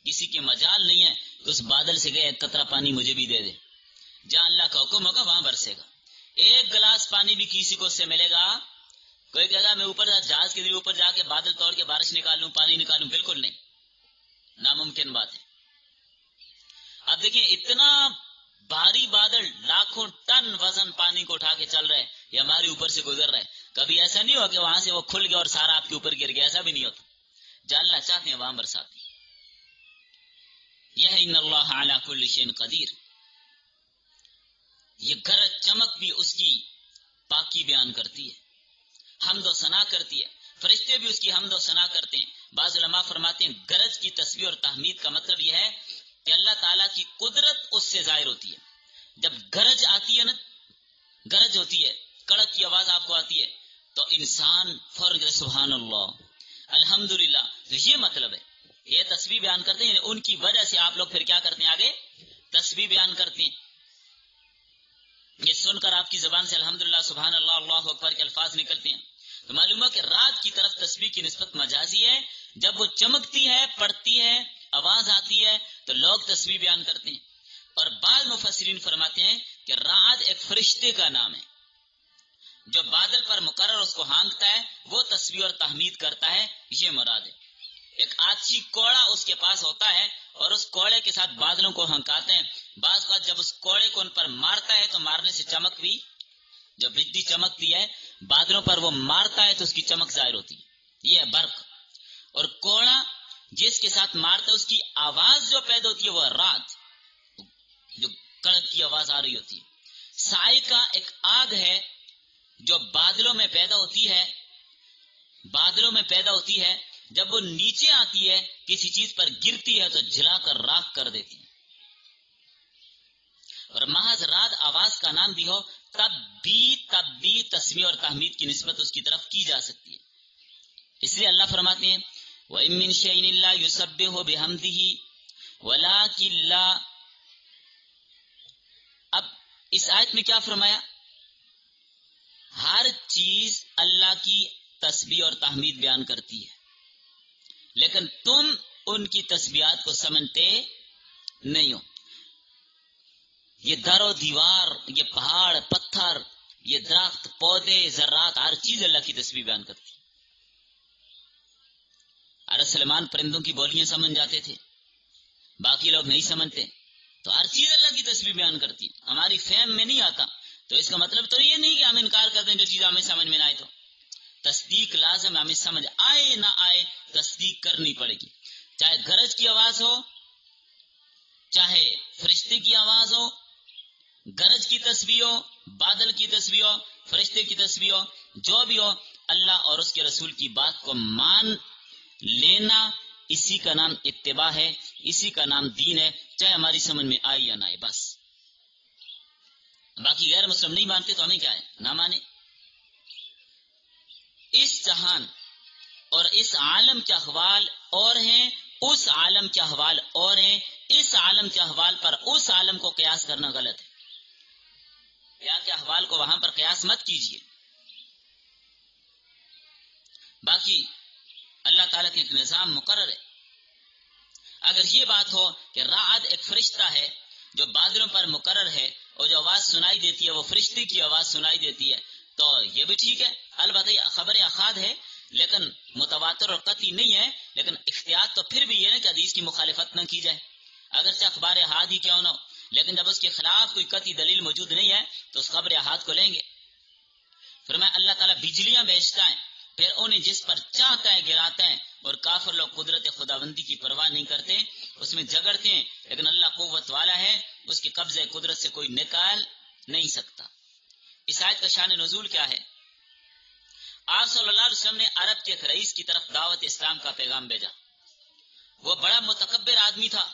کسی کی مجال نہیں ہے کہ اس بادل سے گئے ایک قطرہ پانی مجھے بھی دے دے، جہاں اللہ کا حکم ہوگا وہاں برسے گا۔ ایک گلاس پانی بھی کسی کو اس سے ملے گا، کوئی کہے گا میں اوپر جہاز کے ذریعے اوپر جا کے بادل توڑ کے بارش نکالوں، پانی نکالوں، بالکل نہیں، ناممکن بات ہے۔ اب دیکھیں اتنا بھاری بادل لاکھوں ٹن وزن پانی کو اٹھا کے چل رہے ہیں، یہ ہمارے اوپر سے گزر رہا ہے، کبھی ایسا نہیں ہوا کہ وہاں سے وہ کھل گیا اور سارا آپ کے اوپر گر گیا، ایسا بھی نہیں ہوتا، جہاں اللہ چاہتے ہیں وہاں برساتے ہیں۔ یہ ان اللہ علی کل شیء قدیر، یہ گرج چمک بھی اس کی پاکی بیان کرتی ہے، حمد و ثنا کرتی ہے، فرشتے بھی اس کی حمد و ثنا کرتے ہیں۔ بعض علماء فرماتے ہیں گرج کی تسبیح اور تحمید کا مطلب یہ ہے کہ اللہ تعالیٰ کی قدرت اس سے ظاہر ہوتی ہے۔ جب گرج آتی ہے نا، گرج ہوتی ہے، کڑک کی آواز آپ کو آتی ہے تو انسان فوراً سبحان اللہ الحمدللہ، تو یہ مطلب ہے، یہ تسبیح بیان کرتے ہیں، ان کی وجہ سے آپ لوگ پھر کیا کرتے ہیں، آگے تسبیح بیان کرتے ہیں۔ یہ سن کر آپ کی زبان سے الحمدللہ سبحان اللہ اللہ اکبر کے الفاظ نکلتے ہیں، تو معلوم ہے کہ رات کی طرف تسبیح کی نسبت مجازی ہے، جب وہ چمکتی ہے، پڑتی ہے، آواز آتی ہے تو لوگ تسبیح بیان کرتے ہیں۔ اور بعض مفسرین فرماتے ہیں کہ رعد ایک فرشتے کا نام ہے، جو بادل پر مقرر اس کو ہانکتا ہے، وہ تسبیح اور تحمید کرتا ہے، یہ مراد ہے۔ ایک آتشی کوڑا اس کے پاس ہوتا ہے اور اس کوڑے کے ساتھ بادلوں کو ہنکاتے ہیں، بعض بات جب اس کوڑے کو ان پر مارتا ہے تو مارنے سے چمک بھی، جب بجلی چمکتی ہے بادلوں پر وہ مارتا ہے تو اس کی چمک ظاہر ہوتی ہے، یہ ہے برق۔ اور کوڑا جس کے ساتھ مارتا ہے اس کی آواز جو پیدا ہوتی ہے وہ رعد، جو کڑک کی آواز آ رہی ہوتی ہے۔ سائے کا ایک آگ ہے جو بادلوں میں پیدا ہوتی ہے، بادلوں میں پیدا ہوتی ہے، جب وہ نیچے آتی ہے کسی چیز پر گرتی ہے تو جلا کر راکھ کر دیتی ہے۔ اور محض رعد آواز کا نام بھی ہو تب بھی تسبیح اور تحمید کی نسبت اس کی طرف کی جا سکتی ہے۔ اس لیے اللہ فرماتے ہیں وَإِن مِّن شَيْءٍ إِلَّا يُسَبِّحُ بِحَمْدِهِ وَلَٰكِن لَّا۔ اب اس آیت میں کیا فرمایا؟ ہر چیز اللہ کی تسبیح اور تحمید بیان کرتی ہے، لیکن تم ان کی تسبیحات کو سمجھتے نہیں ہو۔ یہ در و دیوار، یہ پہاڑ پتھر، یہ درخت پودے ذرات، ہر چیز اللہ کی تسبیح بیان کرتی ہے۔ عرب سلیمان پرندوں کی بولیاں سمجھ جاتے تھے، باقی لوگ نہیں سمجھتے، تو ہر چیز اللہ کی تسبیح بیان کرتی ہے، ہماری فہم میں نہیں آتا، تو اس کا مطلب تو یہ نہیں کہ ہم انکار کر دیں جو چیز ہمیں سمجھ میں نہ آئے، تو تصدیق لازم، ہمیں سمجھ آئے نہ آئے تصدیق کرنی پڑے گی، چاہے گرج کی آواز ہو، چاہے فرشتے کی آواز ہو، گرج کی تسبیح ہو، بادل کی تسبیح ہو، فرشتے کی تسبیح ہو، جو بھی ہو، اللہ اور اس کے رسول کی بات کو مان لینا، اسی کا نام اتباع ہے، اسی کا نام دین ہے، چاہے ہماری سمجھ میں آئے یا نہ آئے۔ بس باقی غیر مسلم نہیں مانتے تو ہمیں کیا ہے، نہ مانے۔ اس جہان اور اس عالم کے احوال اور ہیں، اس عالم کے احوال اور ہیں، اس عالم کے احوال پر اس عالم کو قیاس کرنا غلط ہے۔ یہاں کے احوال کو وہاں پر قیاس مت کیجیے۔ باقی اللہ تعالیٰ کے ایک نظام مقرر ہے۔ اگر یہ بات ہو کہ رعد ایک فرشتہ ہے جو بادلوں پر مقرر ہے اور جو آواز سنائی دیتی ہے وہ فرشتے کی آواز سنائی دیتی ہے، تو یہ بھی ٹھیک ہے، البتہ یہ خبر احاد ہے لیکن متواتر اور قطعی نہیں ہے، لیکن احتیاط تو پھر بھی یہ نا کہ حدیث کی مخالفت نہ کی جائے، اگرچہ اخبار احاد ہی کیوں نہ ہو، لیکن جب اس کے خلاف کوئی قطعی دلیل موجود نہیں ہے تو اس خبر احاد کو لیں گے۔ فرمایا اللہ تعالیٰ بجلیاں بھیجتا ہے، پھر انہیں جس پر چاہتا ہے گراتا ہے، اور کافر لوگ قدرت خداوندی کی پرواہ نہیں کرتے، اس میں جگڑتے ہیں، لیکن اللہ قوت والا ہے، اس کے قبضے قدرت سے کوئی نکال نہیں سکتا۔ اس آیت کا شان نزول کیا ہے؟ آپ صلی اللہ علیہ وسلم نے عرب کے ایک رئیس کی طرف دعوت اسلام کا پیغام بھیجا۔ وہ بڑا متکبر آدمی تھا،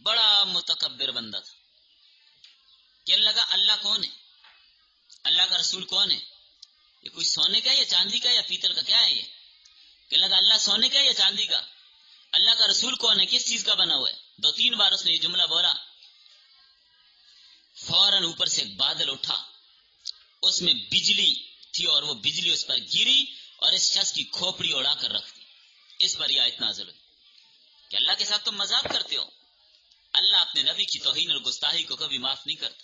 بڑا متکبر بندہ تھا۔ کہنے لگا اللہ کون ہے؟ اللہ کا رسول کون ہے؟ یہ کوئی سونے کا یا چاندی کا یا پیتل کا کیا ہے یہ؟ کہنے لگا اللہ سونے کا یا چاندی کا؟ اللہ کا رسول کون ہے؟ کس چیز کا بنا ہوا ہے؟ 2-3 بار اس نے یہ جملہ بولا۔ فوراً اوپر سے ایک بادل اٹھا، اس میں بجلی تھی اور وہ بجلی اس پر گری اور اس شخص کی کھوپڑی اڑا کر رکھ دی۔ اس پر یہ آیت نازل ہوئی کہ اللہ کے ساتھ تم مذاق کرتے ہو، اللہ اپنے نبی کی توہین اور گستاخی کو کبھی معاف نہیں کرتا۔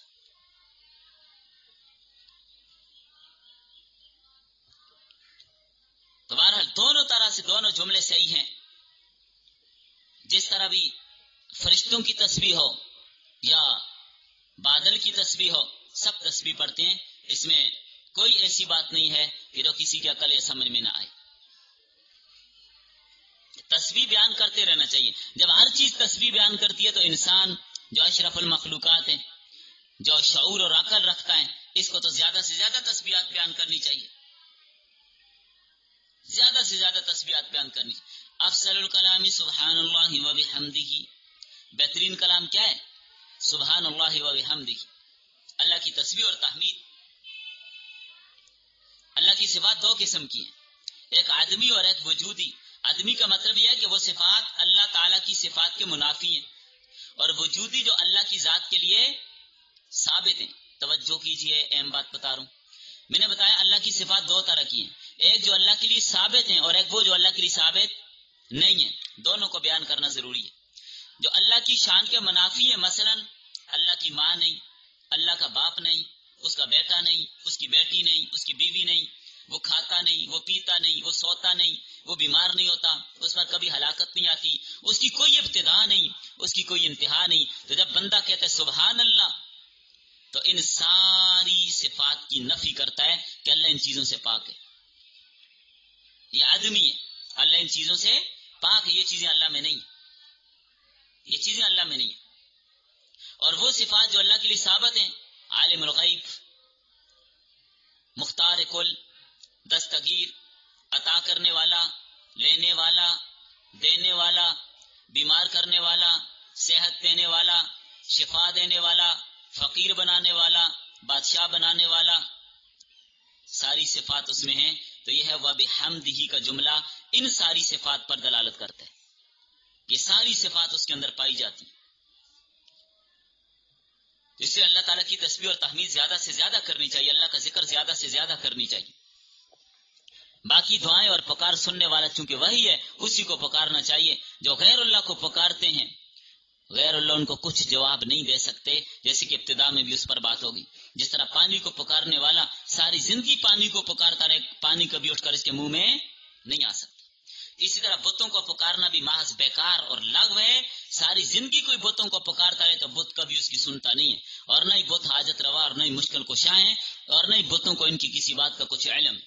تو بہرحال دونوں طرح سے دونوں جملے صحیح ہیں۔ جس طرح بھی فرشتوں کی تسبیح ہو یا بادل کی تسبیح ہو، سب تسبیح پڑھتے ہیں، اس میں کوئی ایسی بات نہیں ہے کہ جو کسی کی عقل یا سمجھ میں نہ آئے۔ تسبیح بیان کرتے رہنا چاہیے۔ جب ہر چیز تسبیح بیان کرتی ہے تو انسان جو اشرف المخلوقات ہے، جو شعور اور عقل رکھتا ہے، اس کو تو زیادہ سے زیادہ تسبیحات بیان کرنی چاہیے، زیادہ سے زیادہ تسبیحات بیان کرنی چاہیے۔ افضل الکلام سبحان اللہ و بحمدہ، بہترین کلام کیا ہے؟ سبحان اللہ و بحمدہ، اللہ کی تسبیح اور تحمید۔ اللہ کی صفات 2 قسم کی ہیں، ایک آدمی اور ایک وجودی۔ آدمی کا مطلب یہ ہے کہ وہ صفات اللہ تعالیٰ کی صفات کے منافی ہیں، اور وجودی جو اللہ کی ذات کے لیے ثابت ہیں۔ توجہ کیجئے، اہم بات بتا رہا ہوں۔ میں نے بتایا اللہ کی صفات 2 طرح کی ہیں، ایک جو اللہ کے لیے ثابت ہیں اور ایک وہ جو اللہ کے لیے ثابت نہیں ہیں۔ دونوں کو بیان کرنا ضروری ہے۔ جو اللہ کی شان کے منافی ہیں، مثلا اللہ کی ماں نہیں، اللہ کا باپ نہیں، اس کا بیٹا نہیں، اس کی بیٹی نہیں، اس کی بیوی نہیں، وہ کھاتا نہیں، وہ پیتا نہیں، وہ سوتا نہیں، وہ بیمار نہیں ہوتا، اس پر کبھی ہلاکت نہیں آتی، اس کی کوئی ابتدا نہیں، اس کی کوئی انتہا نہیں۔ تو جب بندہ کہتا ہے سبحان اللہ تو ان ساری صفات کی نفی کرتا ہے کہ اللہ ان چیزوں سے پاک ہے۔ یہ آدمی ہے، اللہ ان چیزوں سے پاک ہے، یہ چیزیں اللہ میں نہیں، یہ چیزیں اللہ میں نہیں۔ اور وہ صفات جو اللہ کے لیے ثابت ہیں، عالم الغیب، مختار کل، دستگیر، عطا کرنے والا، لینے والا، دینے والا، بیمار کرنے والا، صحت دینے والا، شفا دینے والا، فقیر بنانے والا، بادشاہ بنانے والا، ساری صفات اس میں ہیں۔ تو یہ ہے وَبِحَمْدِهِ کا جملہ ان ساری صفات پر دلالت کرتا ہے، یہ ساری صفات اس کے اندر پائی جاتی ہیں۔ اس سے اللہ تعالیٰ کی تسبیح اور تحمید زیادہ سے زیادہ کرنی چاہیے، اللہ کا ذکر زیادہ سے زیادہ کرنی چاہیے۔ باقی دعائیں اور پکار سننے والا چونکہ وہی ہے، اسی کو پکارنا چاہیے۔ جو غیر اللہ کو پکارتے ہیں، غیر اللہ ان کو کچھ جواب نہیں دے سکتے، جیسے کہ ابتدا میں بھی اس پر بات ہوگی۔ جس طرح پانی کو پکارنے والا ساری زندگی پانی کو پکارتا رہے، پانی کبھی اٹھ کر اس کے منہ میں نہیں آ سکتا۔ اسی طرح بتوں کو پکارنا بھی محض بیکار اور لغو ہے۔ ساری زندگی کوئی بتوں کو پکارتا رہے تو بت کبھی اس کی سنتا نہیں ہے، اور نہ ہی بت حاجت روا اور نہ ہی مشکل کشا ہیں، اور نہ ہی بتوں کو ان کی کسی بات کا کچھ علم۔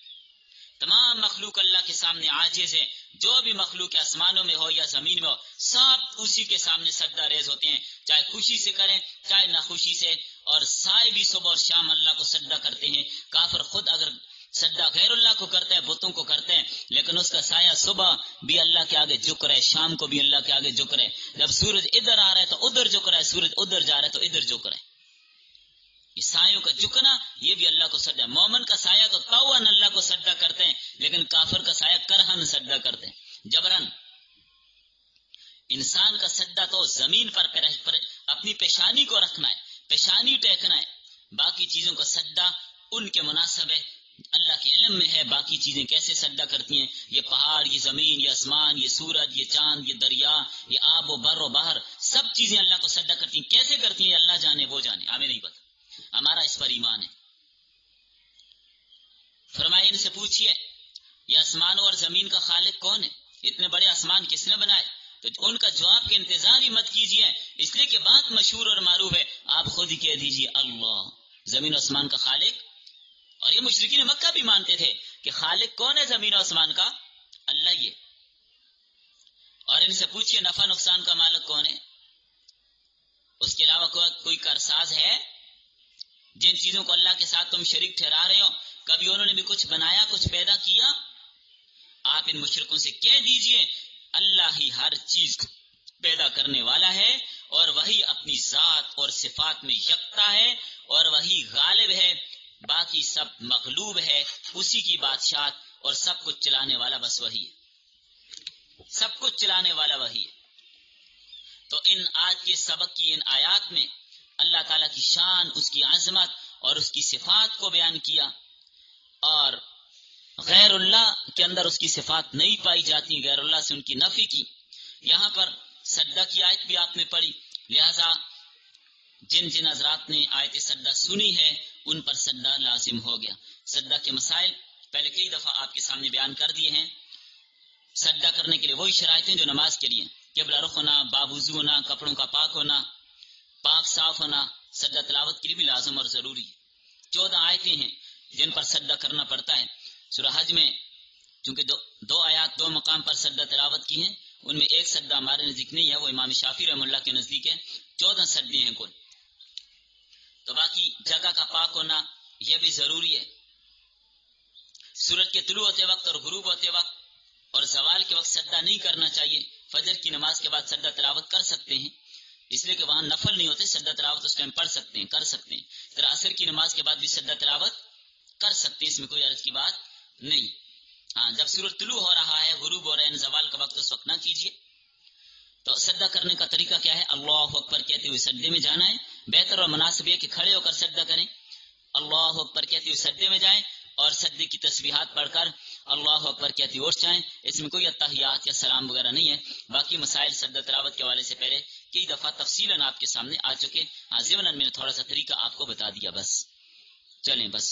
تمام مخلوق اللہ کے سامنے عاجز ہے، جو بھی مخلوق آسمانوں میں ہو یا زمین میں ہو، سب اسی کے سامنے سجدہ ریز ہوتے ہیں، چاہے خوشی سے کریں چاہے ناخوشی سے، اور سائے بھی صبح اور شام اللہ کو سجدہ کرتے ہیں۔ کافر خود اگر سجدہ غیر اللہ کو کرتا ہے، بتوں کو کرتے ہیں، لیکن اس کا سایہ صبح بھی اللہ کے آگے جھک رہے، شام کو بھی اللہ کے آگے جھک رہے، جب سورج ادھر آ رہا ہے تو ادھر جھک رہا ہے، سورج ادھر جا رہا ہے تو ادھر جھک رہا ہے۔ یہ سایوں کا جھکنا یہ بھی اللہ کو سجدہ. مومن کا سایہ تو طوعاً اللہ کو سجدہ کرتے ہیں، لیکن کافر کا سایہ کرہن سجدہ کرتے ہیں، جبرن. انسان کا سجدہ تو زمین پر اپنی پیشانی کو رکھنا ہے، پیشانی ٹیکنا ہے. باقی چیزوں کا سجدہ ان کے مناسب ہے، اللہ کے علم میں ہے باقی چیزیں کیسے سجدہ کرتی ہیں. یہ پہاڑ، یہ زمین، یہ آسمان، یہ سورج، یہ چاند، یہ دریا، یہ آب و بر و بحر، سب چیزیں اللہ کو سجدہ کرتی ہیں. کیسے کرتی ہیں اللہ جانے، وہ جانے، ہمیں نہیں پتا. ہمارا اس پر ایمان ہے. فرمائے ان سے پوچھئے یہ آسمانوں اور زمین کا خالق کون ہے؟ اتنے بڑے آسمان کس نے بنائے؟ تو ان کا جواب کے انتظار ہی مت کیجیے، اس لیے کہ بات مشہور اور معروف ہے. آپ خود ہی کہہ دیجیے اللہ، زمین و آسمان کا خالق. اور یہ مشرکین مکہ بھی مانتے تھے کہ خالق کون ہے زمین و آسمان کا؟ اللہ ہی ہے. اور ان سے پوچھئے نفع نقصان کا مالک کون ہے؟ اس کے علاوہ کوئی کارساز ہے؟ جن چیزوں کو اللہ کے ساتھ تم شریک ٹھہرا رہے ہو، کبھی انہوں نے بھی کچھ بنایا، کچھ پیدا کیا؟ آپ ان مشرکوں سے کہہ دیجئے اللہ ہی ہر چیز پیدا کرنے والا ہے، اور وہی اپنی ذات اور صفات میں یکتا ہے، اور وہی غالب ہے، باقی سب مغلوب ہے. اسی کی بادشاہت، اور سب کچھ چلانے والا بس وہی ہے، سب کچھ چلانے والا وہی ہے. تو ان آج کے سبق کی ان آیات میں اللہ تعالیٰ کی شان، اس کی عظمت اور اس کی صفات کو بیان کیا، اور غیر اللہ کے اندر اس کی صفات نہیں پائی جاتی، غیر اللہ سے ان کی نفی کی. یہاں پر سجدہ کی آیت بھی آپ نے پڑھی، لہذا جن جن حضرات نے آیت سجدہ سنی ہے ان پر سجدہ لازم ہو گیا. سجدہ کے مسائل پہلے کئی دفعہ آپ کے سامنے بیان کر دیے ہیں. سجدہ کرنے کے لیے وہی شرائط ہیں جو نماز کے لیے، قبلہ رخ ہونا، باوضو ہونا، کپڑوں کا پاک ہونا، پاک صاف ہونا. سجدہ تلاوت کے لیے بھی لازم اور ضروری ہے. 14 آیتیں ہیں جن پر سجدہ کرنا پڑتا ہے. سورہ حج میں چونکہ دو آیات 2 مقام پر سجدہ تلاوت کی ہیں، ان میں ایک سجدہ ہمارے نزدیک نہیں ہے، وہ امام شافعی رحمہ اللہ کے نزدیک ہے. 14 سجدے ہیں کل. تو باقی جگہ کا پاک ہونا یہ بھی ضروری ہے. سورج کے طلوع ہوتے وقت اور غروب ہوتے وقت اور زوال کے وقت سجدہ نہیں کرنا چاہیے. فجر کی نماز کے بعد سجدہ تلاوت کر سکتے ہیں، اس لیے کہ وہاں نفل نہیں ہوتے، سجدہ تلاوت اس ٹائم پڑھ سکتے ہیں، کر سکتے ہیں. پھر عصر کی نماز کے بعد بھی سجدہ تلاوت کر سکتے ہیں، اس میں کوئی عرض کی بات نہیں. ہاں، جب سورج طلوع ہو رہا ہے، غروب ہو رہا ہے، زوال کا وقت، اس وقت نہ کیجیے. تو سجدہ کرنے کا طریقہ کیا ہے؟ اللہ اکبر کہتے ہوئے سجدے میں جانا ہے. بہتر اور مناسب یہ کہ کھڑے ہو کر سجدہ کریں. اللہ اکبر کہتے ہوئے سجدے میں جائیں، اور سجدے کی تسبیحات پڑھ کر اللہ اکبر کہتے ہوئے اٹھ جائیں. اس میں کوئی اتحیات یا سلام وغیرہ نہیں ہے. باقی مسائل سجدہ تلاوت کے حوالے سے پہلے کئی دفعہ تفصیلاً آپ کے سامنے آ چکے. ضمن میں نے تھوڑا سا طریقہ آپ کو بتا دیا. بس چلیں، بس